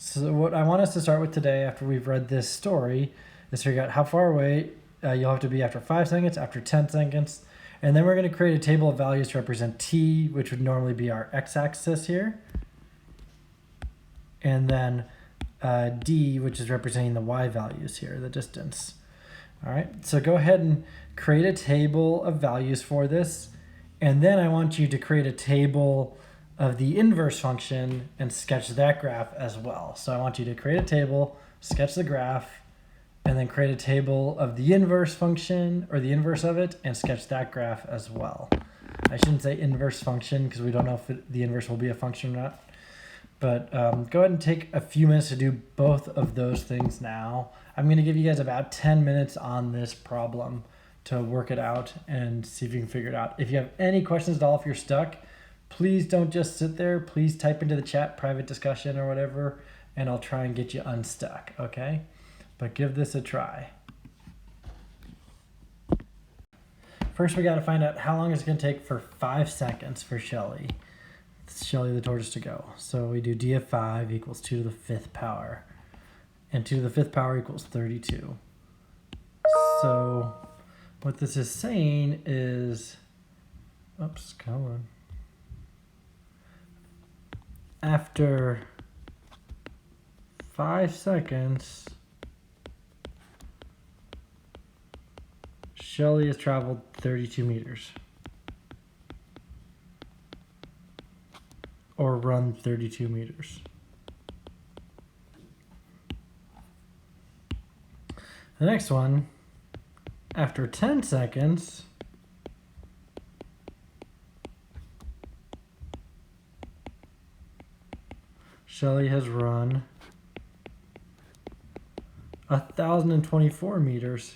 So what I want us to start with today, after we've read this story, is figure out how far away you'll have to be after 5 seconds, after 10 seconds, and then we're going to create a table of values to represent t, which would normally be our x-axis here, and then d, which is representing the y values here, the distance. All right, so go ahead and create a table of values for this, and then I want you to create a table of the inverse function and sketch that graph as well. So I want you to create a table, sketch the graph, and then create a table of the inverse function or the inverse of it and sketch that graph as well. I shouldn't say inverse function because we don't know if the inverse will be a function or not. But go ahead and take a few minutes to do both of those things now. I'm going to give you guys about 10 minutes on this problem to work it out and see if you can figure it out. If you have any questions at all, if you're stuck, please don't just sit there. Please type into the chat private discussion or whatever, and I'll try and get you unstuck, okay? But give this a try. First, we got to find out how long it's going to take for 5 seconds for Shelly the tortoise to go. So we do d of 5 equals 2 to the 5th power. And 2 to the 5th power equals 32. So what this is saying is, oops, come on. After 5 seconds, Shelly has traveled 32 meters. Or run 32 meters. The next one, after 10 seconds, Shelly has run 1,024 meters.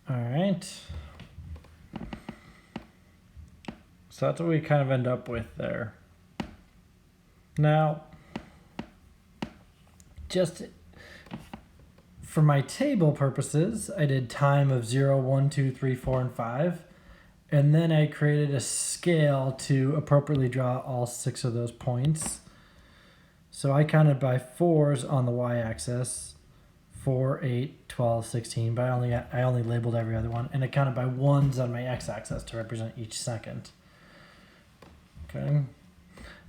All right. So that's what we kind of end up with there. Now, just for my table purposes, I did time of 0, 1, 2, 3, 4, and 5. And then I created a scale to appropriately draw all 6 of those points. So I counted by 4s on the y-axis, 4, 8, 12, 16, but I only labeled every other one. And I counted by 1s on my x-axis to represent each second. Okay.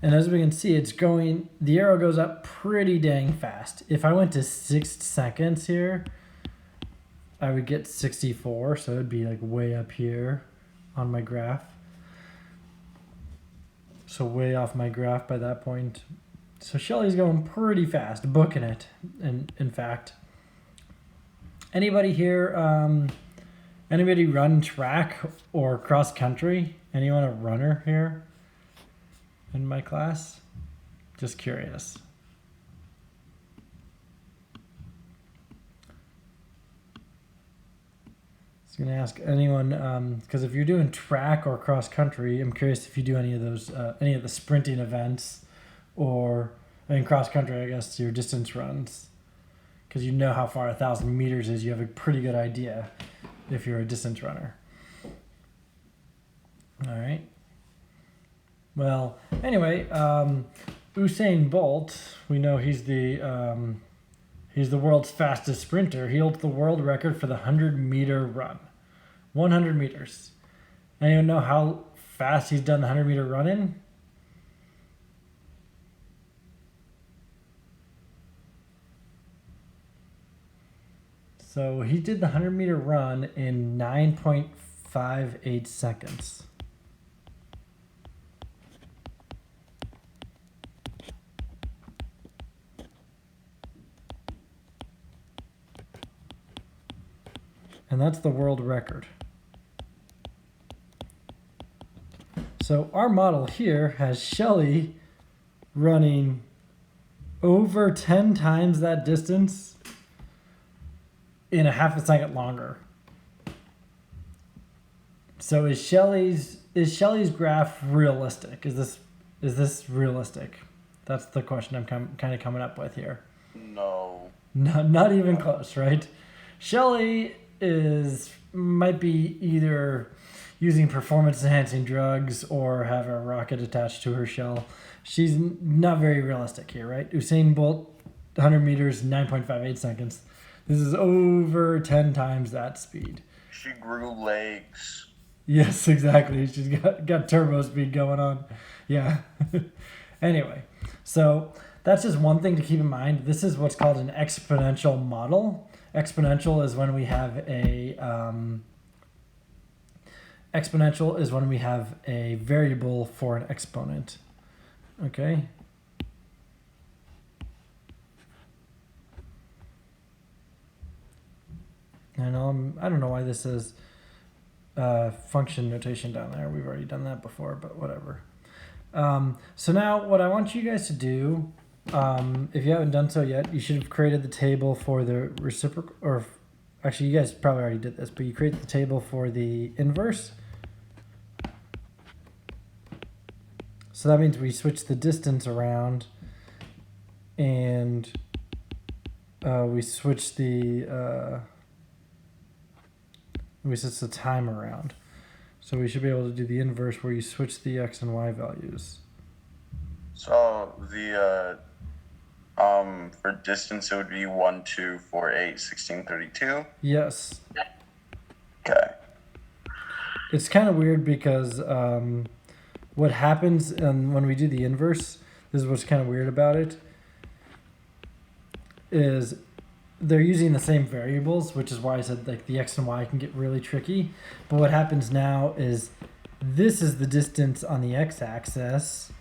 And as we can see, the arrow goes up pretty dang fast. If I went to 6 seconds here, I would get 64, so it would be like way up here on my graph. So way off my graph by that point. So Shelly's going pretty fast, booking it, in fact. Anybody here, anybody run track or cross country? Anyone a runner here in my class? Just curious. I was going to ask anyone, because if you're doing track or cross country, I'm curious if you do any of those, any of the sprinting events, or in cross country, I guess, your distance runs. Because you know how far 1,000 meters is, you have a pretty good idea if you're a distance runner. All right. Well, anyway, Usain Bolt, we know he's the world's fastest sprinter. He holds the world record for the 100-meter run. 100 meters. Anyone know how fast he's done the 100-meter run in? So he did the 100-meter run in 9.58 seconds. And that's the world record. So our model here has Shelly running over 10 times that distance in a half a second longer. So is Shelly's graph realistic? Is this realistic? That's the question I'm kind of coming up with here. No. Not even close, right? Shelly might be either, using performance enhancing drugs or have a rocket attached to her shell. She's not very realistic here, right? Usain Bolt, 100 meters, 9.58 seconds. This is over 10 times that speed. She grew legs. Yes, exactly. She's got turbo speed going on. Yeah. Anyway, so that's just one thing to keep in mind. This is what's called an exponential model. Exponential is when we have a variable for an exponent. Okay. And I don't know why this is function notation down there. We've already done that before, but whatever. So now what I want you guys to do, if you haven't done so yet, you should have created the table for the reciprocal, or actually you guys probably already did this, but you create the table for the inverse. So that means we switch the distance around and we switch the time around. So we should be able to do the inverse where you switch the x and y values. So the for distance it would be 1, 2, 4, 8, 16, 32. Yes. Okay. It's kind of weird because what happens when we do the inverse, this is what's kind of weird about it, is they're using the same variables, which is why I said like the x and y can get really tricky. But what happens now is this is the distance on the x-axis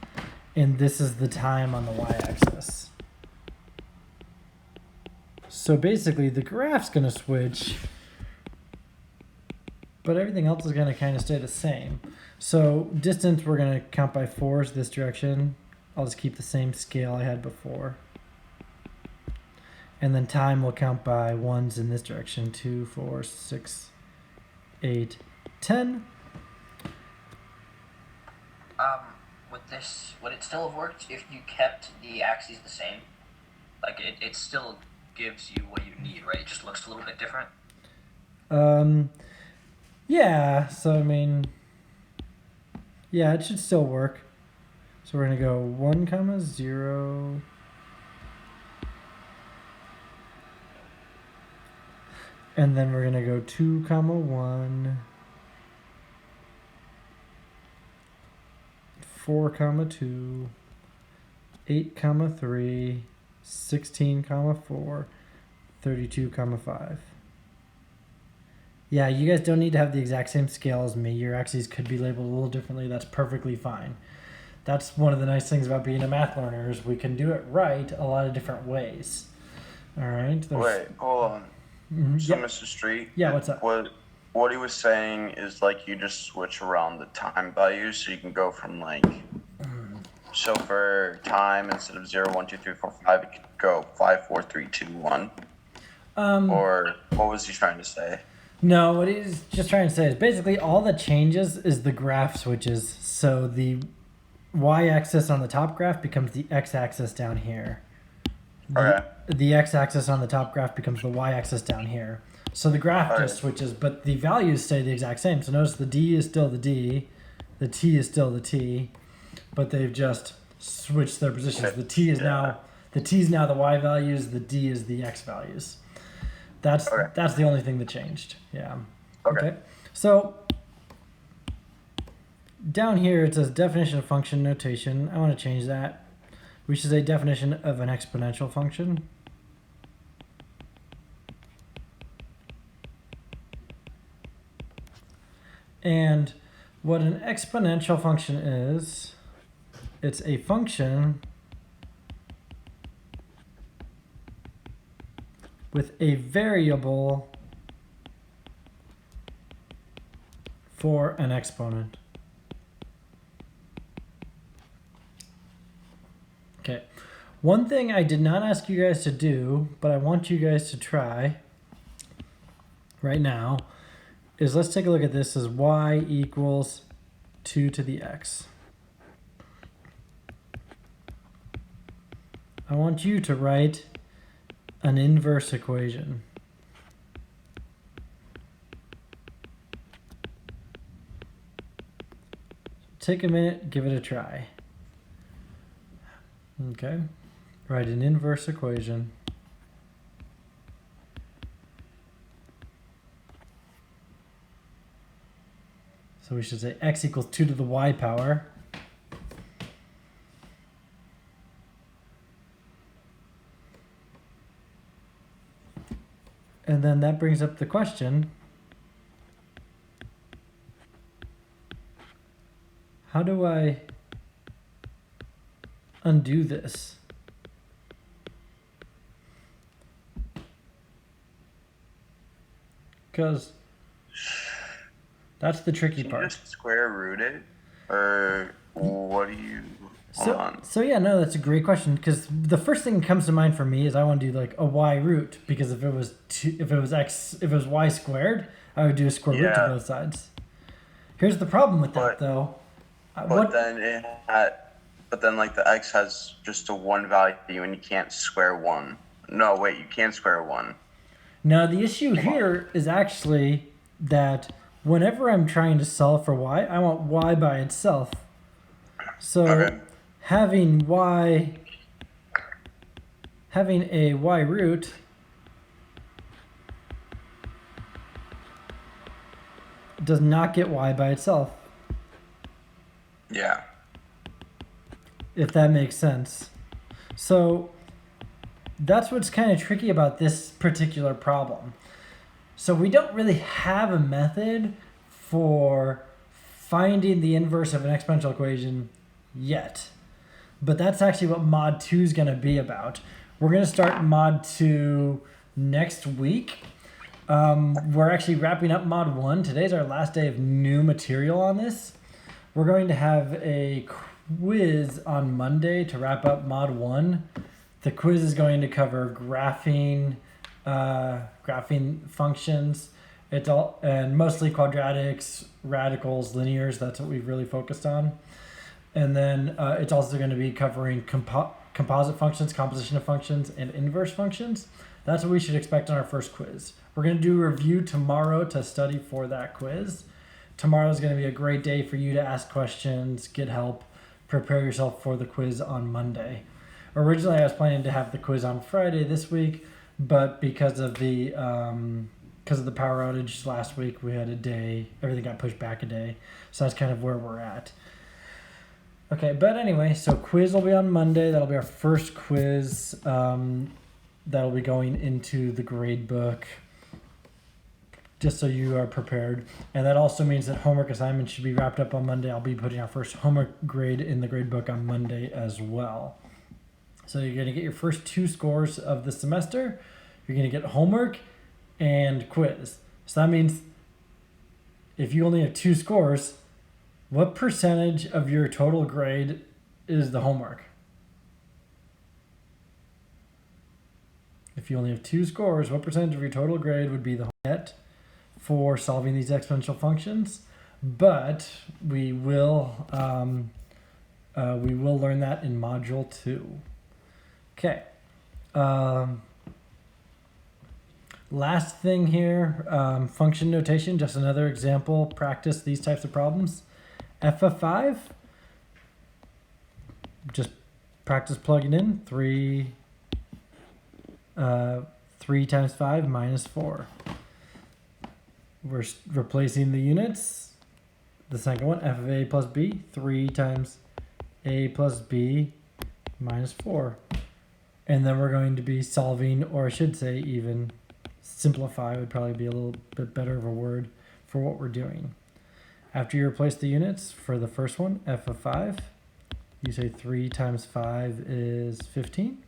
and this is the time on the y-axis. So basically the graph's going to switch, but everything else is going to kind of stay the same. So distance we're going to count by 4s this direction. I'll just keep the same scale I had before. And then time will count by 1s in this direction. 2, 4, 6, 8, 10. With this, would it still have worked if you kept the axes the same? Like it still gives you what you need, right? It just looks a little bit different. Yeah, so I mean, yeah, it should still work. So we're gonna go 1, 0. And then we're gonna go 2, 1, 4, 2, 8, 3, 16, 4, 32, 5. Yeah, you guys don't need to have the exact same scale as me. Your axes could be labeled a little differently. That's perfectly fine. That's one of the nice things about being a math learner is we can do it right a lot of different ways. All right. Wait, hold on. Mm-hmm. So, Yep. Mr. Street. Yeah, what's up? What he was saying is like you just switch around the time values, so you can go from like. So for time, instead of 0, 1, 2, 3, 4, 5, it could go 5, 4, 3, 2, 1. Or what was he trying to say? No, what he's just trying to say is basically all that changes is the graph switches. So the y-axis on the top graph becomes the x-axis down here. The x-axis on the top graph becomes the y-axis down here. So the graph just switches, but the values stay the exact same. So notice the d is still the d, the t is still the t, but they've just switched their positions. The t is now the y values, the d is the x values. That's the only thing that changed. Yeah. Okay. So down here it says definition of function notation. I want to change that. We should say definition of an exponential function. And what an exponential function is, it's a function with a variable for an exponent. Okay, one thing I did not ask you guys to do, but I want you guys to try right now, is let's take a look at this as y equals 2 to the x. I want you to write an inverse equation. take a minute, give it a try. Okay, write an inverse equation. So we should say x equals 2 to the y power. And then that brings up the question, how do I undo this? Because that's the tricky Can you part. just square root it? Or what do you... Hold on. So yeah, no, that's a great question, because the first thing that comes to mind for me is I want to do like a y root, because if it was y squared, I would do a square root to both sides. Here's the problem with that though. But then like the x has just a 1 value and you can't square 1. No, wait, you can square 1. Now the issue here is actually that whenever I'm trying to solve for y, I want y by itself. So having a y root does not get y by itself. Yeah. If that makes sense. So that's what's kind of tricky about this particular problem. So we don't really have a method for finding the inverse of an exponential equation yet. But that's actually what Mod 2 is going to be about. We're going to start Mod 2 next week. We're actually wrapping up Mod 1. Today's our last day of new material on this. We're going to have a quiz on Monday to wrap up Mod 1. The quiz is going to cover graphing functions. It's all, and mostly quadratics, radicals, linears. That's what we've really focused on. And then it's also going to be covering composite functions, composition of functions, and inverse functions. That's what we should expect on our first quiz. We're going to do a review tomorrow to study for that quiz. Tomorrow is going to be a great day for you to ask questions, get help, prepare yourself for the quiz on Monday. Originally, I was planning to have the quiz on Friday this week, but because of the power outage last week, we had a day. Everything got pushed back a day, so that's kind of where we're at. Okay, but anyway, so quiz will be on Monday. That'll be our first quiz. That'll be going into the grade book, just so you are prepared. And that also means that homework assignments should be wrapped up on Monday. I'll be putting our first homework grade in the grade book on Monday as well. So you're going to get your first 2 scores of the semester. You're going to get homework and quiz. So that means if you only have 2 scores, what percentage of your total grade is the homework? If you only have 2 scores, what percentage of your total grade would be the homework for solving these exponential functions? But we will learn that in Module 2. Okay. Last thing here, function notation, just another example, practice these types of problems. F of 5, just practice plugging in, 3 times 5 minus 4. We're replacing the units. The second one, f of a plus b, 3 times a plus b minus 4. And then we're going to be solving, or I should say even simplify would probably be a little bit better of a word for what we're doing. After you replace the units for the first one, f of 5, you say 3 times 5 is 15.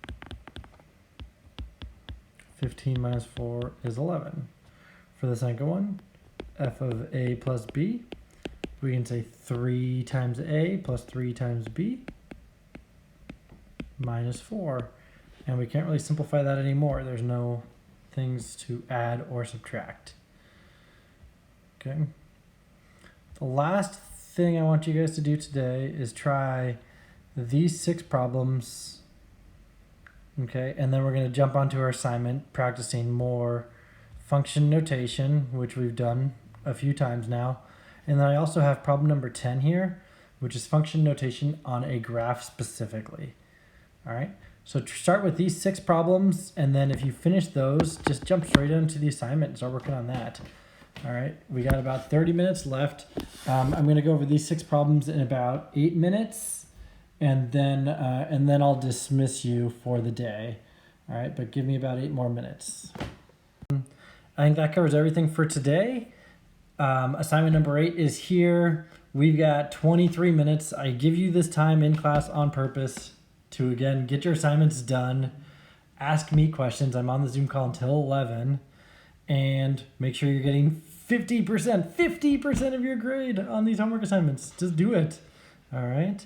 15 minus 4 is 11. For the second one, f of a plus b, we can say 3 times a plus 3 times b minus 4. And we can't really simplify that anymore. There's no things to add or subtract. Okay. The last thing I want you guys to do today is try these 6 problems. Okay, and then we're going to jump onto our assignment, practicing more function notation, which we've done a few times now. And then I also have problem number 10 here, which is function notation on a graph specifically. All right, so start with these 6 problems, and then if you finish those, just jump straight into the assignment and start working on that. All right, we got about 30 minutes left. I'm going to go over these 6 problems in about 8 minutes, and then I'll dismiss you for the day. All right, but give me about 8 more minutes. I think that covers everything for today. Assignment number 8 is here. We've got 23 minutes. I give you this time in class on purpose to, again, get your assignments done. Ask me questions. I'm on the Zoom call until 11. And make sure you're getting 50% of your grade on these homework assignments. Just do it. All right.